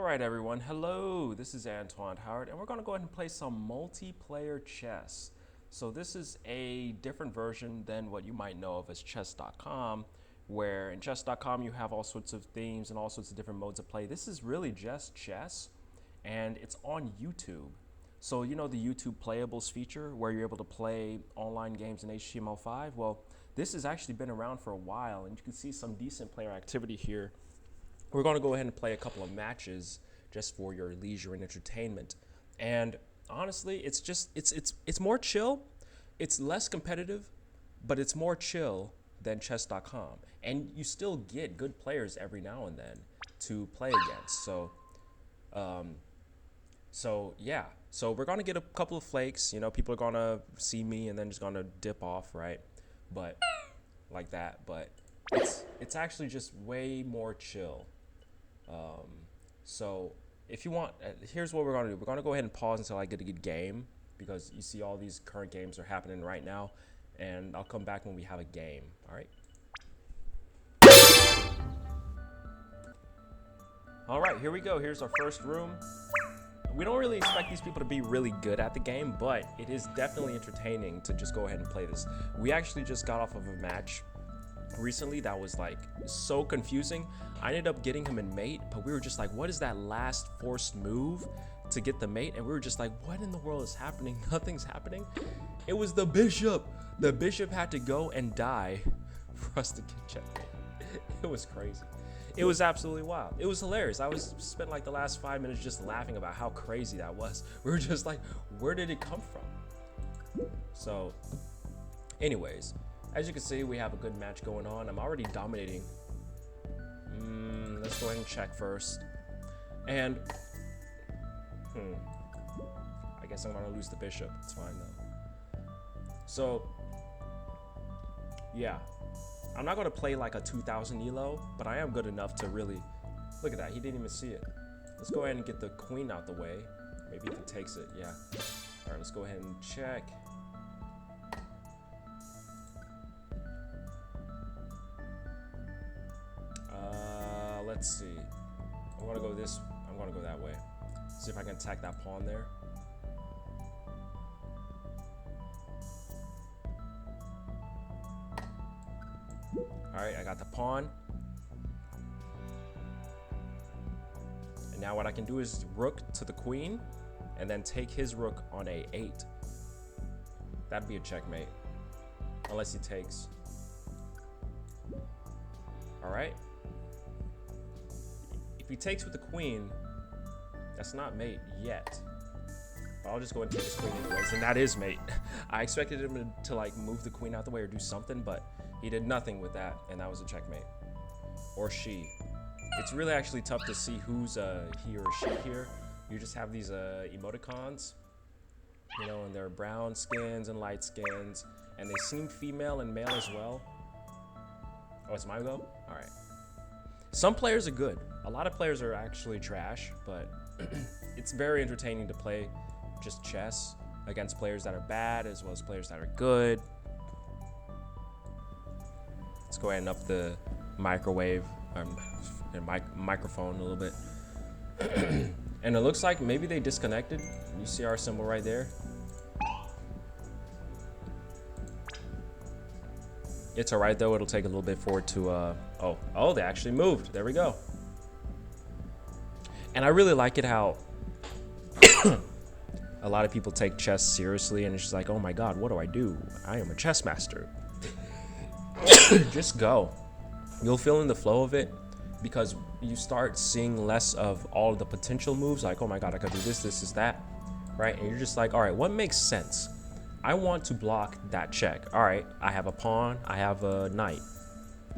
All right, everyone. Hello, this is Antoine Howard, and we're going to go ahead and play some multiplayer chess. So this is a different version than what you might know of as chess.com, where in chess.com you have all sorts of themes and all sorts of different modes of play. This is really just chess, and it's on YouTube. So you know the YouTube Playables feature where you're able to play online games in HTML5? Well, this has actually been around for a while, and you can see some decent player activity here. We're going to go ahead and play a couple of matches just for your leisure and entertainment. And honestly, it's more chill. It's less competitive, but it's more chill than chess.com. And you still get good players every now and then to play against. So yeah. So we're going to get a couple of flakes. You know, people are going to see me and then just going to dip off, right? But like that, but it's actually just way more chill. So if you want, here's what we're going to do. We're going to go ahead and pause until I get a good game, because you see all these current games are happening right now, and I'll come back when we have a game. All right. All right, here we go. Here's our first room. We don't really expect these people to be really good at the game, but it is definitely entertaining to just go ahead and play this. We actually just got off of a match recently that was like so confusing. I ended up getting him in mate, but we were just like, what is that last forced move to get the mate? And we were just like, what in the world is happening? Nothing's happening. It was the bishop. The bishop had to go and die for us to get checkmate. It was crazy. It was absolutely wild. It was hilarious. I was spent like the last 5 minutes just laughing about how crazy that was. We were just like, where did it come from? So anyways, as you can see, we have a good match going on. I'm already dominating. Let's go ahead and check first. And I guess I'm gonna lose the bishop. It's fine though. So yeah, I'm not gonna play like a 2000 elo, but I am good enough to really look at that. He didn't even see it. Let's go ahead and get the queen out the way. Maybe if he takes it, yeah. All right, let's go ahead and check. Let's see. I'm gonna go this. I'm gonna go that way. See if I can attack that pawn there. All right, I got the pawn. And now what I can do is rook to the queen, and then take his rook on a8. That'd be a checkmate, unless he takes. All right. If he takes with the queen, that's not mate yet. But I'll just go and take his queen anyways, and that is mate. I expected him to like move the queen out the way or do something, but he did nothing with that, and that was a checkmate. Or she. It's really actually tough to see who's he or she here. You just have these emoticons, you know, and they're brown skins and light skins, and they seem female and male as well. Oh, it's my go? All right. Some players are good. A lot of players are actually trash, but it's very entertaining to play just chess against players that are bad as well as players that are good. Let's go ahead and up the microwave microphone a little bit. And it looks like maybe they disconnected. You see our symbol right there. It's all right though. It'll take a little bit for it to oh, they actually moved. There we go. And I really like it how a lot of people take chess seriously, and it's just like, oh my god, what do I do? I am a chess master. Just go. You'll feel in the flow of it, because you start seeing less of all of the potential moves, like, oh my god, I could do this, this is that, right? And you're just like, all right, what makes sense? I want to block that check. All right, I have a pawn, I have a knight,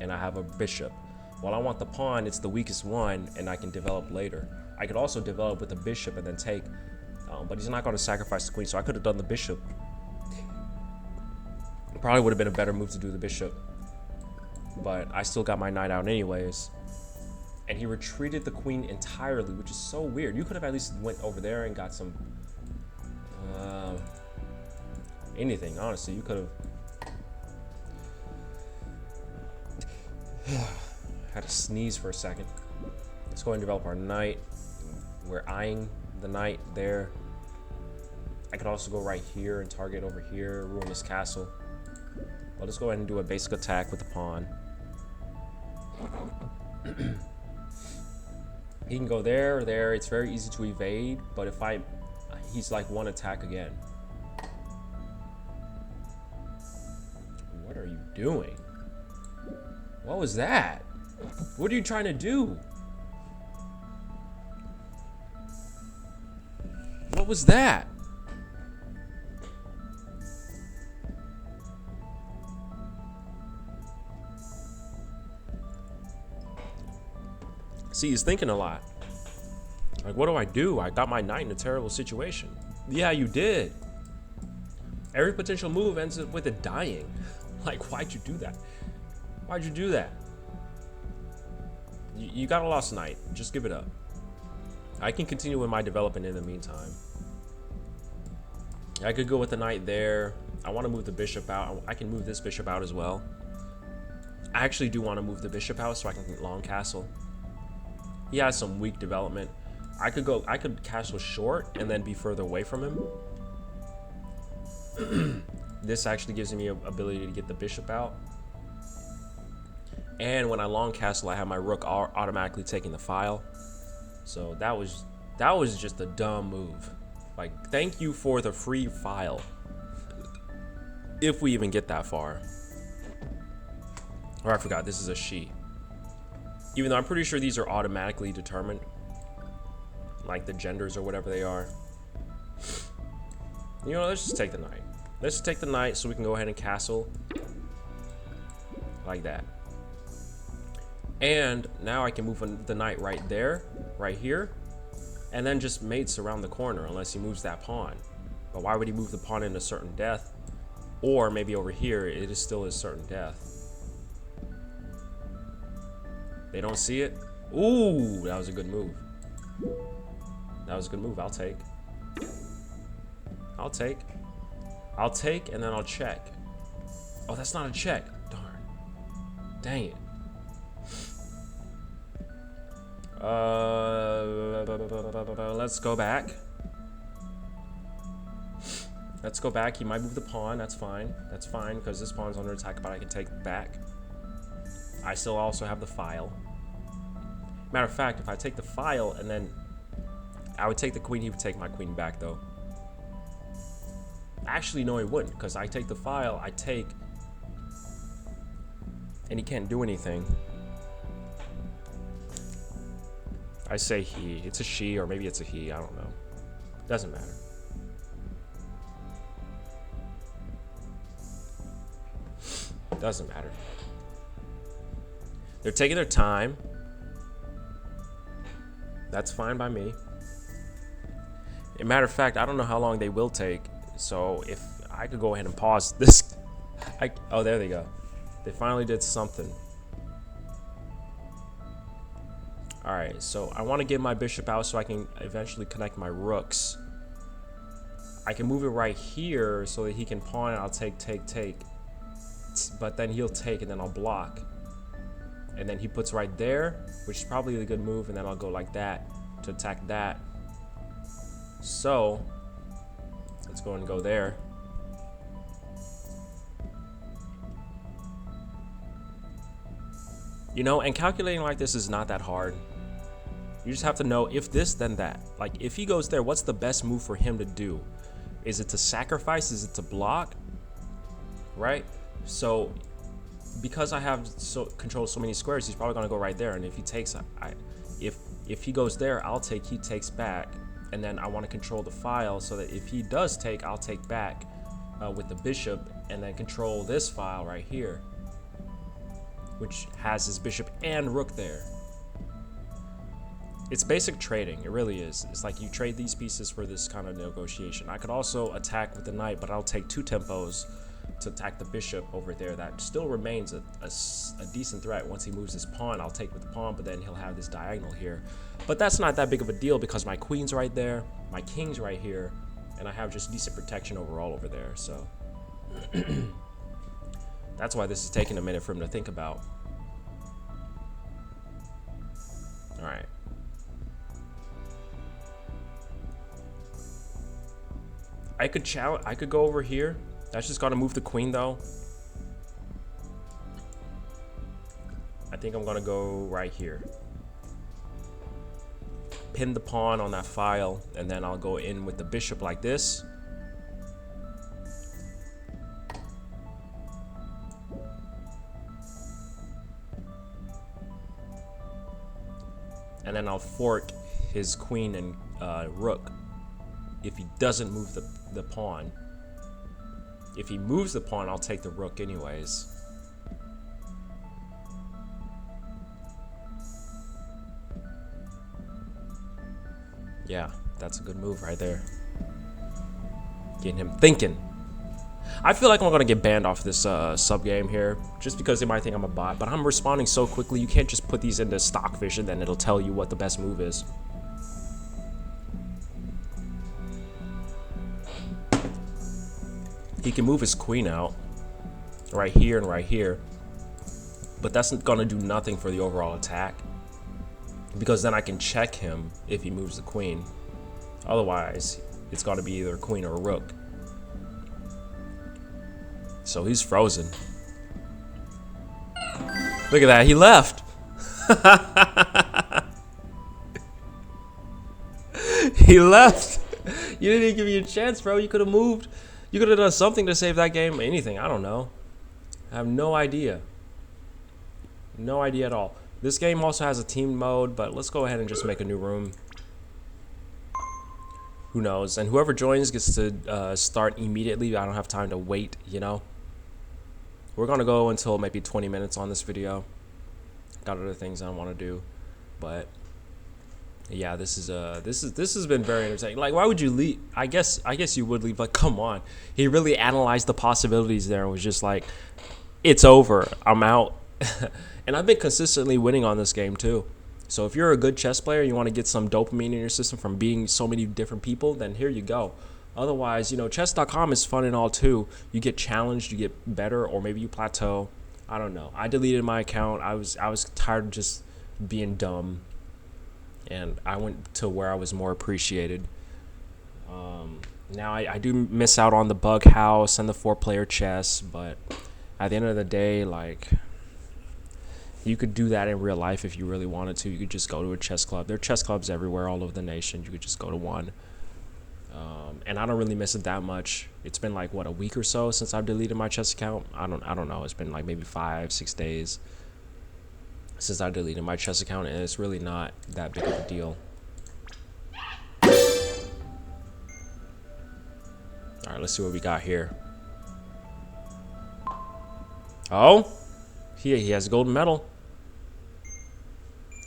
and I have a bishop. Well, I want the pawn, it's the weakest one, and I can develop later. I could also develop with the bishop and then take, but he's not going to sacrifice the queen, so I could have done the bishop. Probably would have been a better move to do the bishop, but I still got my knight out anyways. And he retreated the queen entirely, which is so weird. You could have at least went over there and got some anything, honestly. You could have had to sneeze for a second. Let's go ahead and develop our knight. We're eyeing the knight there. I could also go right here and target over here, ruin this castle. But let's go ahead and do a basic attack with the pawn. He can go there or there. It's very easy to evade, but if he's like one attack again. What are you doing? What was that? What are you trying to do? What was that? See, he's thinking a lot. Like, what do I do? I got my knight in a terrible situation. Yeah, you did. Every potential move ends up with it dying. Like, why'd you do that? Why'd you do that? You got a lost knight. Just give it up. I can continue with my development in the meantime. I could go with the knight there. I want to move the bishop out. I can move this bishop out as well. I actually do want to move the bishop out so I can long castle. He has some weak development. I could castle short and then be further away from him. This actually gives me an ability to get the bishop out. And when I long castle, I have my rook automatically taking the file. So that was just a dumb move. Like, thank you for the free file. If we even get that far. Or I forgot, this is a she. Even though I'm pretty sure these are automatically determined. Like the genders or whatever they are. You know, let's just take the knight. Let's just take the knight so we can go ahead and castle. Like that. And now I can move the knight right there, right here. And then just mates around the corner unless he moves that pawn. But why would he move the pawn into certain death? Or maybe over here, it is still his certain death. They don't see it. Ooh, that was a good move. That was a good move. I'll take. I'll take. I'll take, and then I'll check. Oh, that's not a check. Darn. Dang it. Let's go back. Let's go back. He might move the pawn. That's fine. That's fine, because this pawn's under attack, but I can take it back. I still also have the file. Matter of fact, if I take the file and then I would take the queen, he would take my queen back though. Actually, no, he wouldn't, because I take the file, I take, and he can't do anything. I say he. It's a she, or maybe it's a he. I don't know. Doesn't matter. Doesn't matter. They're taking their time. That's fine by me. As a matter of fact, I don't know how long they will take. So if I could go ahead and pause this. Oh, there they go. They finally did something. All right, so I want to get my bishop out so I can eventually connect my rooks. I can move it right here so that he can pawn and I'll take. But then he'll take and then I'll block. And then he puts right there, which is probably a good move, and then I'll go like that to attack that. So let's go and go there. You know, and calculating like this is not that hard. You just have to know if this, then that. Like, if he goes there, what's the best move for him to do? Is it to sacrifice? Is it to block? Right? So because I have control so many squares, he's probably gonna go right there. And if he takes, if he goes there, I'll take. He takes back, and then I want to control the file so that if he does take, I'll take back with the bishop, and then control this file right here, which has his bishop and rook there. It's basic trading. It really is. It's like you trade these pieces for this kind of negotiation. I could also attack with the knight, but I'll take 2 tempos to attack the bishop over there. That still remains a decent threat. Once he moves his pawn, I'll take with the pawn, but then he'll have this diagonal here. But that's not that big of a deal because my queen's right there, my king's right here, and I have just decent protection overall over there. So that's why this is taking a minute for him to think about. All right. I could challenge. I could go over here. That's just gotta move the queen though. I think I'm gonna go right here. Pin the pawn on that file, and then I'll go in with the bishop like this. And then I'll fork his queen and rook if he doesn't move the pawn. If he moves the pawn, I'll take the rook anyways. Yeah, that's a good move right there. Getting him thinking. I feel like I'm gonna get banned off this sub game here, just because they might think I'm a bot, but I'm responding so quickly, you can't just put these into stock vision, then it'll tell you what the best move is. He can move his queen out right here and right here, but that's gonna do nothing for the overall attack, because then I can check him if he moves the queen. Otherwise, it's gotta be either a queen or a rook. So he's frozen. Look at that, he left. He left. You didn't even give me a chance, bro. You could have moved. You could have done something to save that game. Anything, I don't know. I have no idea. No idea at all. This game also has a team mode, but let's go ahead and just make a new room. Who knows? And whoever joins gets to start immediately. I don't have time to wait, you know? We're gonna go until maybe 20 minutes on this video. Got other things I want to do, but yeah, this has been very entertaining. Like, why would you leave? I guess you would leave. Like, come on. He really analyzed the possibilities there and was just like, it's over. I'm out. And I've been consistently winning on this game too. So if you're a good chess player, you want to get some dopamine in your system from being so many different people, then here you go. Otherwise, you know, chess.com is fun and all too. You get challenged, you get better, or maybe you plateau. I don't know. I deleted my account. I was tired of just being dumb, and I went to where I was more appreciated. Now I do miss out on the bug house and the 4-player chess, but at the end of the day, like, you could do that in real life if you really wanted to. You could just go to a chess club. There are chess clubs everywhere all over the nation. You could just go to one. And I don't really miss it that much. It's been like, what, a week or so since I've deleted my chess account. I don't know. It's been like maybe 5-6 days since I deleted my chess account, and it's really not that big of a deal. All right, let's see what we got here. Oh, he has a gold medal.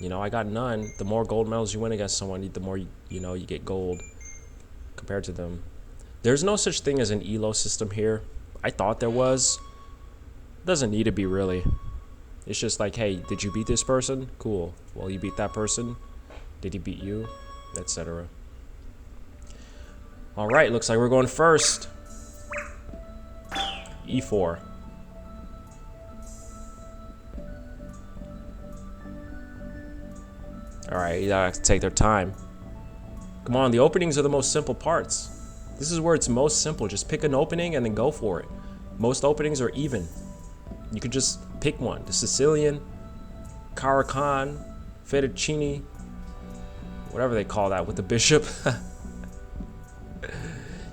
You know, I got none. The more gold medals you win against someone, the more you get gold compared to them. There's no such thing as an elo system here. I thought there was. Doesn't need to be, really. It's just like, hey, did you beat this person? Cool. Well, you beat that person. Did he beat you? Etc. All right, looks like we're going first. E4. All right, you gotta take their time. Come on, the openings are the most simple parts. This is where it's most simple. Just pick an opening and then go for it. Most openings are even. You could just pick one. The Sicilian, Caracan, Fettuccine, whatever they call that with the bishop.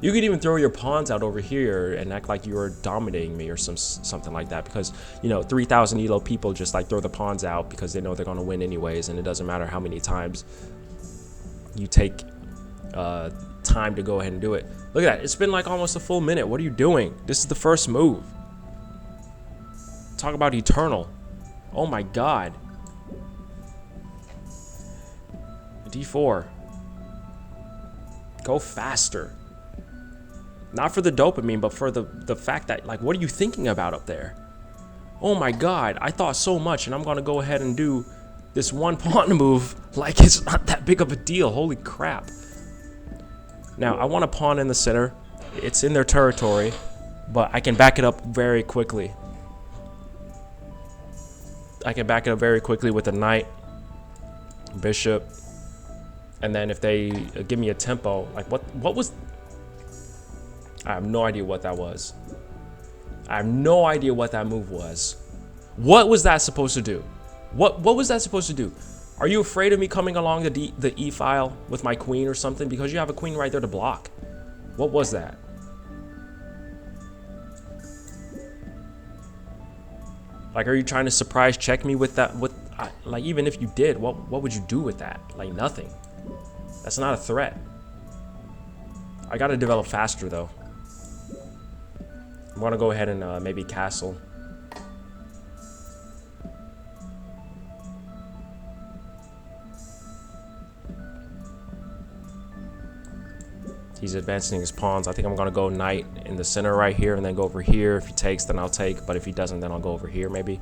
You could even throw your pawns out over here and act like you were dominating me or something like that, because, you know, 3,000 elo people just like throw the pawns out because they know they're going to win anyways, and it doesn't matter how many times you take time to go ahead and do it. Look at that. It's been like almost a full minute. What are you doing? This is the first move. Talk about eternal. Oh my god. D4. Go faster. Not for the dopamine, but for the fact that, like, what are you thinking about up there? Oh my god, I thought so much, and I'm gonna go ahead and do this one pawn move like it's not that big of a deal. Holy crap. Now, I want a pawn in the center. It's in their territory, but I can back it up very quickly. I can back it up very quickly with a knight, bishop, and then if they give me a tempo, like what was... I have no idea what that was. I have no idea what that move was. What was that supposed to do? What was that supposed to do? Are you afraid of me coming along the E file with my queen or something? Because you have a queen right there to block. What was that? Like, are you trying to surprise check me with that? Like, even if you did, what would you do with that? Like, nothing. That's not a threat. I gotta develop faster though. I'm gonna go ahead and maybe castle. He's advancing his pawns. I think I'm gonna go knight in the center right here and then go over here. If he takes, then I'll take. But if he doesn't, then I'll go over here maybe.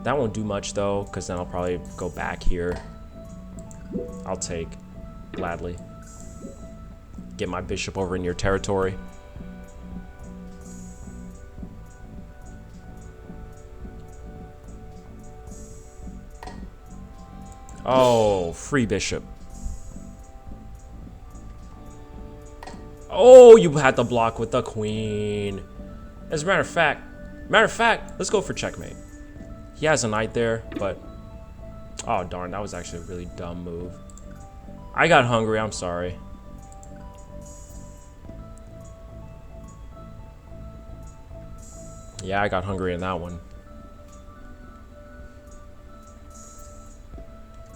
That won't do much though, because then I'll probably go back here. I'll take gladly. Get my bishop over in your territory. Oh, free bishop. Oh, you had to block with the queen. As a matter of fact, let's go for checkmate. He has a knight there, but oh darn, that was actually a really dumb move. I got hungry, I'm sorry. Yeah, I got hungry in that one.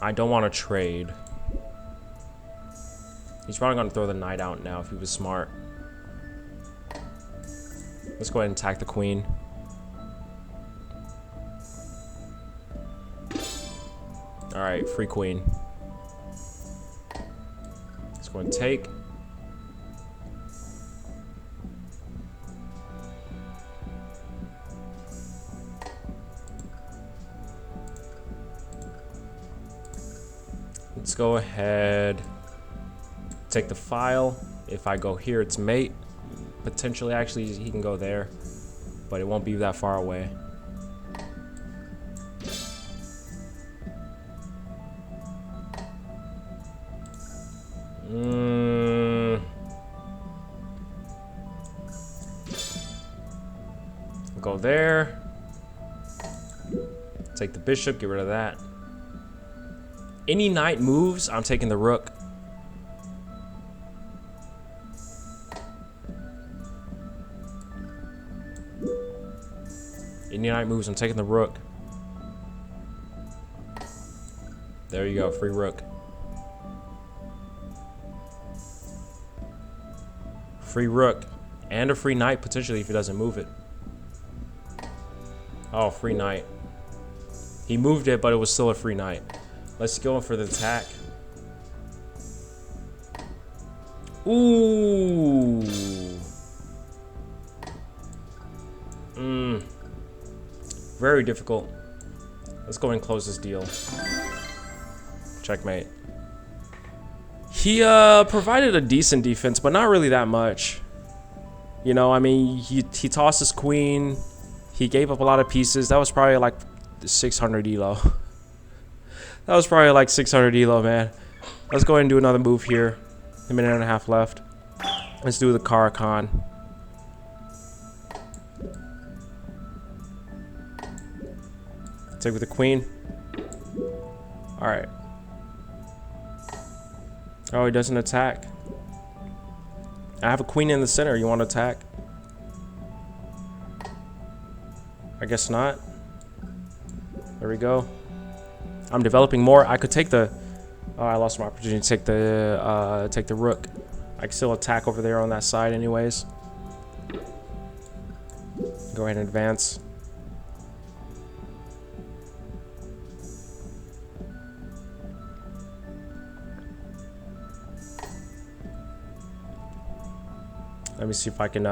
I don't want to trade. He's probably going to throw the knight out now if he was smart. Let's go ahead and attack the queen. Alright, free queen. Let's go and take. Let's go ahead. Take the file. If I go here, it's mate. Potentially, actually, he can go there, but it won't be that far away. Go there. Take the bishop, get rid of that. Any knight moves, I'm taking the rook. Any knight moves, I'm taking the rook. There you go, free rook. Free rook. And a free knight, potentially, if he doesn't move it. Oh, free knight. He moved it, but it was still a free knight. Let's go in for the attack. Ooh. Very difficult. Let's go and close this deal. Checkmate. He provided a decent defense, but not really that much. You know, I mean, he tossed his queen. He gave up a lot of pieces. That was probably like 600 elo. That was probably like 600 elo, man. Let's go ahead and do another move here. A minute and a half left. Let's do the Caro-Kann. Take with the queen. Alright. Oh, he doesn't attack. I have a queen in the center. You want to attack? I guess not. There we go. I'm developing more. I could take the... Oh, I lost my opportunity to take the rook. I can still attack over there on that side anyways. Go ahead and advance. Let me see if I can,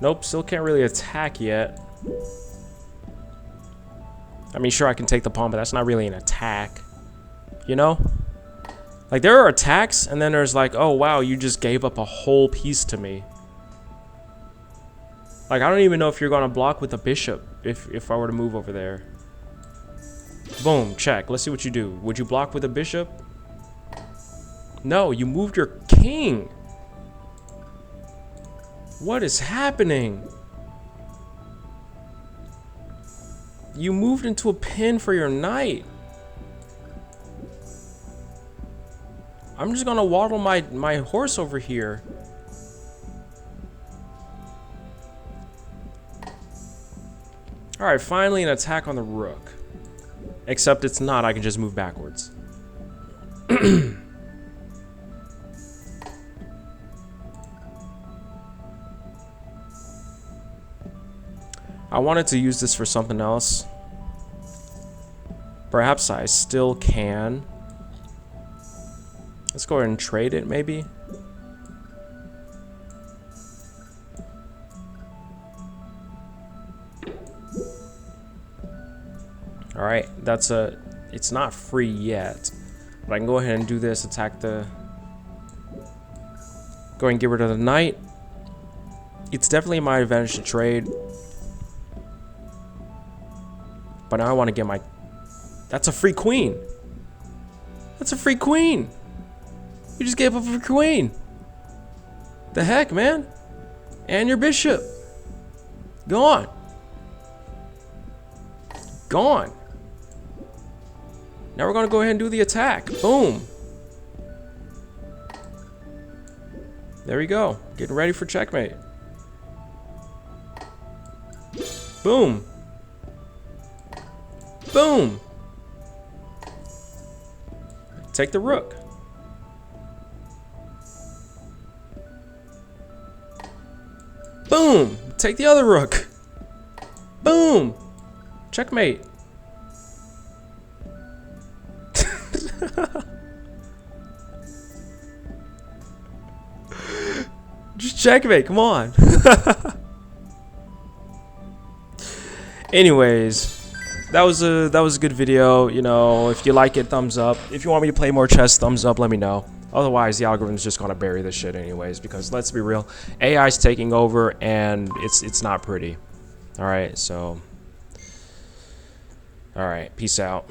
Nope, still can't really attack yet. I mean, sure, I can take the pawn, but that's not really an attack. You know? Like, there are attacks, and then there's like, oh, wow, you just gave up a whole piece to me. Like, I don't even know if you're going to block with a bishop if I were to move over there. Boom, check. Let's see what you do. Would you block with a bishop? No, you moved your king. What is happening? You moved into a pin for your knight. I'm just gonna waddle my horse over here. Alright, finally an attack on the rook. Except it's not, I can just move backwards. I wanted to use this for something else. Perhaps I still can. Let's go ahead and trade it, maybe. Alright, that's a... It's not free yet. But I can go ahead and do this, attack the... Go ahead and get rid of the knight. It's definitely my advantage to trade. But now I want to get my... That's a free queen. That's a free queen. You just gave up a free queen. The heck, man? And your bishop. Gone. Gone. Now we're going to go ahead and do the attack. Boom. There we go. Getting ready for checkmate. Boom. Boom. Take the rook. Boom. Take the other rook. Boom. Checkmate. Just checkmate, come on. Anyways, that was a good video. You know, if you like it, thumbs up. If you want me to play more chess, thumbs up, let me know. Otherwise, the algorithm's just gonna bury this shit anyways, because let's be real, AI's taking over and it's not pretty. Alright, so alright, peace out.